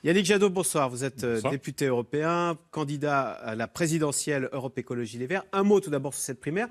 Yannick Jadot, bonsoir. Vous êtes Bonsoir. député européen, candidat à la présidentielle Europe Écologie Les Verts. Un mot tout d'abord sur cette primaire.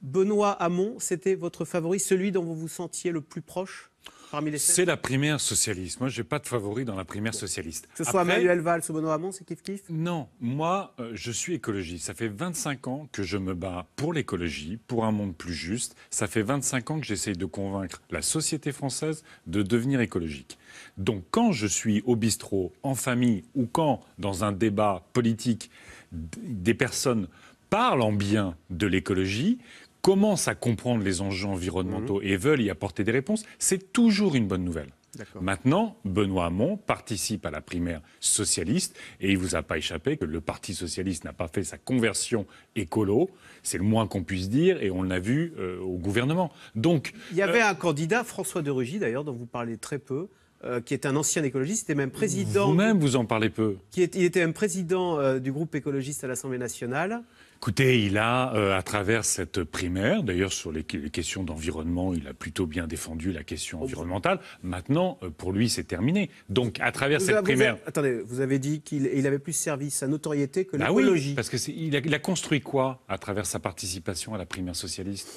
Benoît Hamon, c'était votre favori, celui dont vous vous sentiez le plus proche parmi les sept? C'est la primaire socialiste. Moi, je n'ai pas de favori dans la primaire socialiste. Que ce soit Manuel Valls ou Benoît Hamon, c'est kiff-kiff? Non, moi, je suis écologiste. Ça fait 25 ans que je me bats pour l'écologie, pour un monde plus juste. Ça fait 25 ans que j'essaye de convaincre la société française de devenir écologique. Donc, quand je suis au bistrot, en famille, ou quand, dans un débat politique, des personnes parlent en bien de l'écologie, commencent à comprendre les enjeux environnementaux et veulent y apporter des réponses, c'est toujours une bonne nouvelle. Maintenant, Benoît Hamon participe à la primaire socialiste et il ne vous a pas échappé que le Parti socialiste n'a pas fait sa conversion écolo. C'est le moins qu'on puisse dire et on l'a vu au gouvernement. Donc, il y avait un candidat, François de Rugy d'ailleurs, dont vous parlez très peu, qui est un ancien écologiste, était même président... Vous-même, vous en parlez peu. Il était même président du groupe écologiste à l'Assemblée nationale. Écoutez, il a, à travers cette primaire, d'ailleurs sur les questions d'environnement, il a plutôt bien défendu la question environnementale. Maintenant, pour lui, c'est terminé. Donc, à travers cette primaire... Attendez, vous avez dit qu'il avait plus servi sa notoriété que Bah l'écologie. Oui, parce qu'il a construit quoi à travers sa participation à la primaire socialiste ?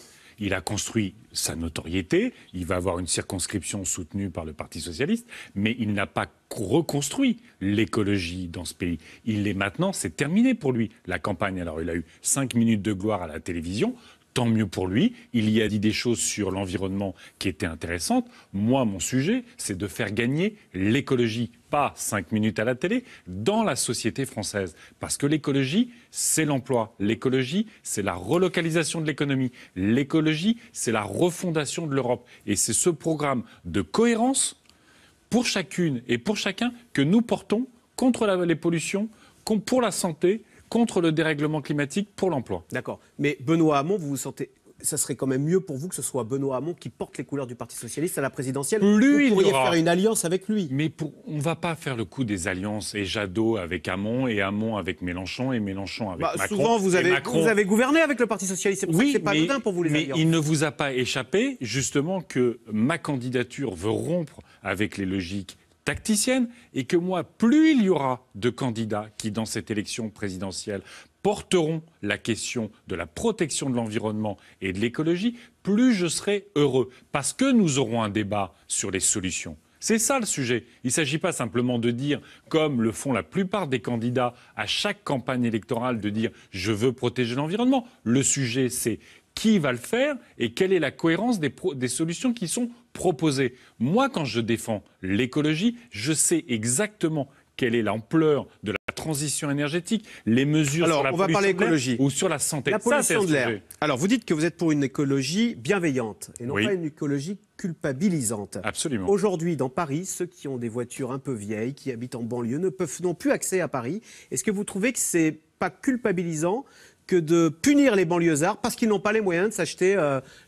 Il a construit sa notoriété, il va avoir une circonscription soutenue par le Parti socialiste, mais il n'a pas reconstruit l'écologie dans ce pays. Il est maintenant, c'est terminé pour lui, la campagne. Alors il a eu 5 minutes de gloire à la télévision, tant mieux pour lui. Il y a dit des choses sur l'environnement qui étaient intéressantes. Moi, mon sujet, c'est de faire gagner l'écologie, pas 5 minutes à la télé, dans la société française. Parce que l'écologie, c'est l'emploi. L'écologie, c'est la relocalisation de l'économie. L'écologie, c'est la refondation de l'Europe. Et c'est ce programme de cohérence pour chacune et pour chacun que nous portons contre les pollutions, pour la santé, contre le dérèglement climatique, pour l'emploi. D'accord. Mais Benoît Hamon, vous vous sentez... Ça serait quand même mieux pour vous que ce soit Benoît Hamon qui porte les couleurs du Parti socialiste à la présidentielle. Vous pourriez faire une alliance avec lui. Mais on ne va pas faire le coup des alliances et Jadot avec Hamon et Hamon avec Mélenchon et Mélenchon avec Macron. Souvent, vous avez gouverné avec le Parti socialiste. C'est pour ça que c'est pas anodin pour vous les alliances. Mais il ne vous a pas échappé justement que ma candidature veut rompre avec les logiques tacticienne et que moi, plus il y aura de candidats qui, dans cette élection présidentielle, porteront la question de la protection de l'environnement et de l'écologie, plus je serai heureux. Parce que nous aurons un débat sur les solutions. C'est ça le sujet. Il ne s'agit pas simplement de dire, comme le font la plupart des candidats à chaque campagne électorale, de dire « je veux protéger l'environnement ». Le sujet, c'est qui va le faire et quelle est la cohérence des solutions qui sont proposées. Moi, quand je défends l'écologie, je sais exactement quelle est l'ampleur de la transition énergétique, les mesures sur la pollution de l'air ou sur la santé. La pollution de l'air. Alors, vous dites que vous êtes pour une écologie bienveillante et non pas une écologie culpabilisante. Absolument. Aujourd'hui, dans Paris, ceux qui ont des voitures un peu vieilles, qui habitent en banlieue, n'ont plus accès à Paris. Est-ce que vous trouvez que c'est pas culpabilisant que de punir les banlieusards parce qu'ils n'ont pas les moyens de s'acheter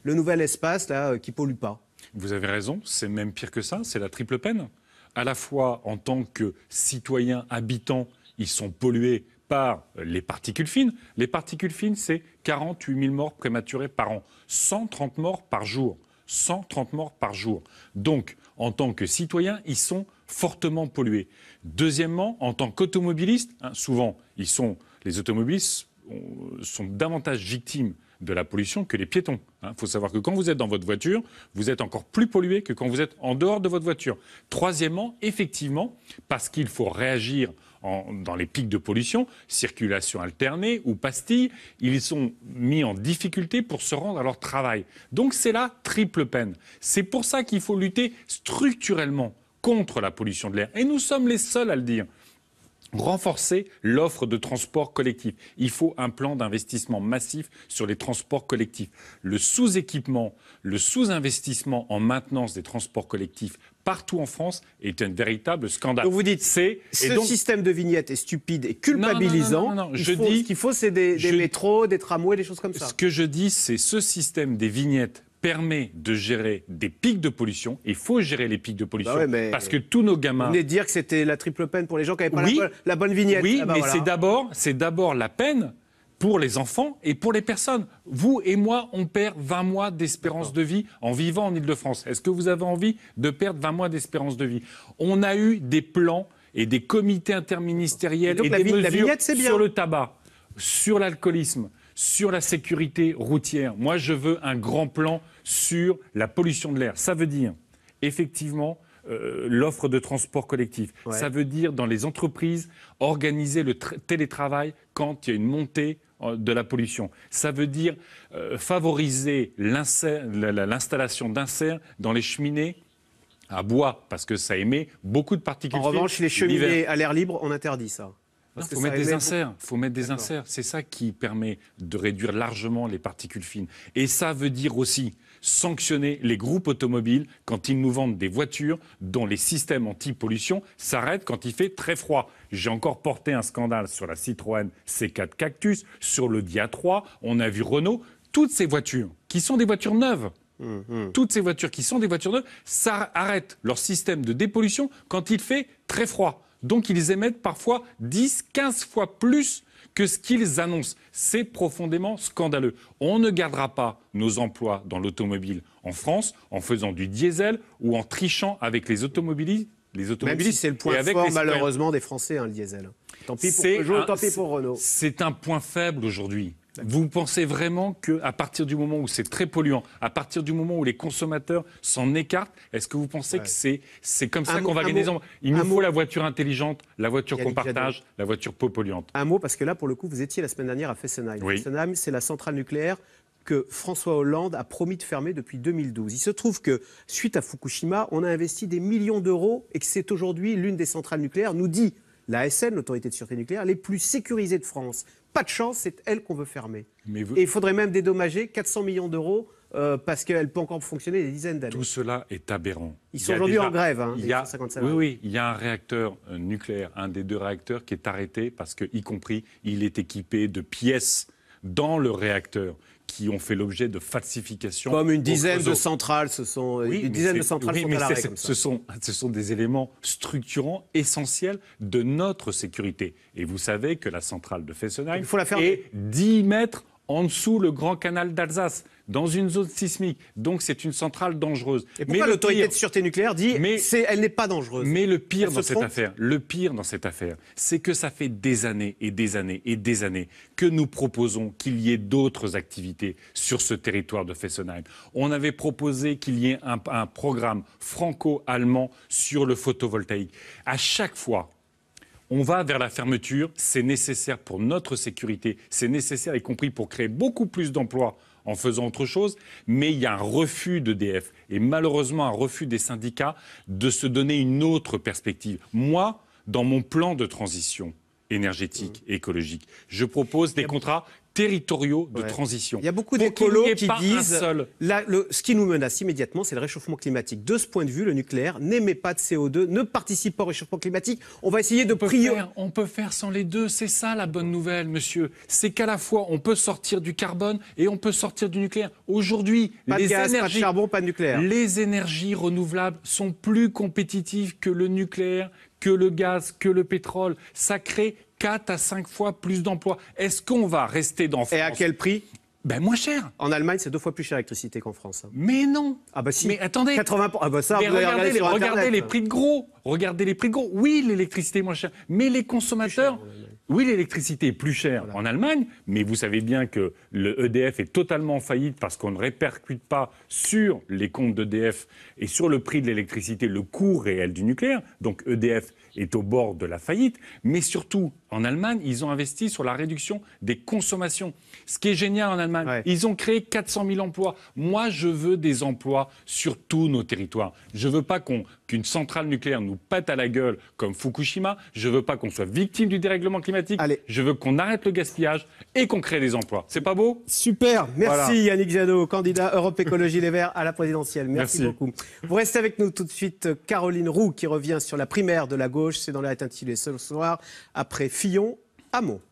le nouvel espace là, qui ne pollue pas? Vous avez raison, c'est même pire que ça, c'est la triple peine. À la fois, en tant que citoyens habitants, ils sont pollués par les particules fines. Les particules fines, c'est 48 000 morts prématurés par an, 130 morts par jour. 130 morts par jour. Donc, en tant que citoyens, ils sont fortement pollués. Deuxièmement, en tant qu'automobilistes, souvent, les automobilistes sont davantage victimes de la pollution que les piétons. Il faut savoir que quand vous êtes dans votre voiture, vous êtes encore plus pollué que quand vous êtes en dehors de votre voiture. Troisièmement, effectivement, parce qu'il faut réagir dans les pics de pollution, circulation alternée ou pastilles, ils sont mis en difficulté pour se rendre à leur travail. Donc c'est la triple peine. C'est pour ça qu'il faut lutter structurellement contre la pollution de l'air. Et nous sommes les seuls à le dire. Renforcer l'offre de transport collectif. Il faut un plan d'investissement massif sur les transports collectifs. Le sous-équipement, le sous-investissement en maintenance des transports collectifs partout en France est un véritable scandale. Donc vous dites, ce système de vignettes est stupide et culpabilisant. Non. Ce qu'il faut, c'est des métros, des tramways, des choses comme ça. Ce que je dis, c'est ce système des vignettes permet de gérer des pics de pollution. Il faut gérer les pics de pollution parce que tous nos gamins... Vous venez de dire que c'était la triple peine pour les gens qui n'avaient pas la bonne vignette. Oui, mais c'est d'abord la peine pour les enfants et pour les personnes. Vous et moi, on perd 20 mois d'espérance de vie en vivant en Île-de-France. Est-ce que vous avez envie de perdre 20 mois d'espérance de vie? On a eu des plans et des comités interministériels donc et la des la mesures vignette, c'est bien. sur le tabac, sur l'alcoolisme, sur la sécurité routière. Moi, je veux un grand plan sur la pollution de l'air. Ça veut dire, effectivement, l'offre de transport collectif. Ouais. Ça veut dire, dans les entreprises, organiser le télétravail quand il y a une montée de la pollution. Ça veut dire favoriser l'installation d'inserts dans les cheminées à bois, parce que ça émet beaucoup de particules En fines. revanche, les cheminées à l'air libre, on interdit ça. Il Parce que faut ça mettre des émet inserts. Faut mettre des inserts. C'est ça qui permet de réduire largement les particules fines. Et ça veut dire aussi sanctionner les groupes automobiles quand ils nous vendent des voitures dont les systèmes anti-pollution s'arrêtent quand il fait très froid. J'ai encore porté un scandale sur la Citroën C4 Cactus, sur le Dia 3. On a vu Renault. Toutes ces voitures, qui sont des voitures neuves, toutes ces voitures qui sont des voitures neuves, ça arrête leur système de dépollution quand il fait très froid. Donc ils émettent parfois 10, 15 fois plus que ce qu'ils annoncent. C'est profondément scandaleux. On ne gardera pas nos emplois dans l'automobile en France en faisant du diesel ou en trichant avec les automobilistes. Même si c'est le point fort, malheureusement, des Français, hein, le diesel. Tant pis pour Peugeot, tant pis pour Renault. C'est un point faible aujourd'hui. Vous pensez vraiment qu'à partir du moment où c'est très polluant, à partir du moment où les consommateurs s'en écartent, est-ce que vous pensez que c'est comme ça qu'on va gagner des emplois? Il nous faut la voiture intelligente, la voiture qu'on partage, la voiture peu polluante. Un mot, parce que là, pour le coup, vous étiez la semaine dernière à Fessenheim. Oui. Fessenheim, c'est la centrale nucléaire que François Hollande a promis de fermer depuis 2012. Il se trouve que, suite à Fukushima, on a investi des millions d'euros et que c'est aujourd'hui l'une des centrales nucléaires, nous dit l'ASN, l'autorité de sûreté nucléaire, les plus sécurisées de France. Pas de chance, c'est elle qu'on veut fermer. Et il faudrait même dédommager 400 millions d'euros parce qu'elle peut encore fonctionner des dizaines d'années. Tout cela est aberrant. Ils sont aujourd'hui en grève, hein, il y a un réacteur nucléaire, un des 2 réacteurs qui est arrêté parce que, y compris, il est équipé de pièces dans le réacteur qui ont fait l'objet de falsifications. Comme une dizaine de centrales, ce sont une dizaine de centrales sont à l'arrêt comme ça. Ce sont des éléments structurants essentiels de notre sécurité. Et vous savez que la centrale de Fessenheim est 10 mètres en dessous le grand canal d'Alsace, dans une zone sismique. Donc c'est une centrale dangereuse. Et pourquoi l'autorité de sûreté nucléaire dit elle n'est pas dangereuse? Mais le pire dans cette affaire, c'est que ça fait des années et des années et des années que nous proposons qu'il y ait d'autres activités sur ce territoire de Fessenheim. On avait proposé qu'il y ait un programme franco-allemand sur le photovoltaïque. À chaque fois, on va vers la fermeture, c'est nécessaire pour notre sécurité, c'est nécessaire y compris pour créer beaucoup plus d'emplois en faisant autre chose, mais il y a un refus d'EDF et malheureusement un refus des syndicats de se donner une autre perspective. Moi, dans mon plan de transition énergétique et écologique, je propose des contrats territoriaux de transition. Il y a beaucoup d'écolos qui disent ce qui nous menace immédiatement, c'est le réchauffement climatique. De ce point de vue, le nucléaire n'émet pas de CO2, ne participe pas au réchauffement climatique. On va essayer de on peut faire sans les deux. C'est ça la bonne nouvelle, monsieur. C'est qu'à la fois, on peut sortir du carbone et on peut sortir du nucléaire. Aujourd'hui, pas de gaz, pas de charbon, pas de nucléaire. Les énergies renouvelables sont plus compétitives que le nucléaire, que le gaz, que le pétrole. Ça crée 4 à 5 fois plus d'emplois. Est-ce qu'on va rester dans France? Et à quel prix? Ben moins cher. En Allemagne, c'est 2 fois plus cher l'électricité qu'en France. Mais non. Ah bah si. Mais attendez. 80 Ah bah ça, mais regardez les prix de gros. Regardez les prix de gros. Oui, l'électricité est moins chère. Mais les consommateurs... Oui, l'électricité est plus chère en Allemagne, mais vous savez bien que le EDF est totalement en faillite parce qu'on ne répercute pas sur les comptes d'EDF et sur le prix de l'électricité le coût réel du nucléaire. Donc EDF est au bord de la faillite. Mais surtout, en Allemagne, ils ont investi sur la réduction des consommations. Ce qui est génial en Allemagne, ils ont créé 400 000 emplois. Moi, je veux des emplois sur tous nos territoires. Je ne veux pas qu'une centrale nucléaire nous pète à la gueule comme Fukushima. Je ne veux pas qu'on soit victime du dérèglement climatique. Je veux qu'on arrête le gaspillage et qu'on crée des emplois. C'est pas beau? Super. Merci Yannick Jadot, candidat Europe Écologie Les Verts à la présidentielle. Merci beaucoup. Vous restez avec nous tout de suite. Caroline Roux qui revient sur la primaire de la gauche. C'est dans la intitulée ce soir après Fillon, Hamon.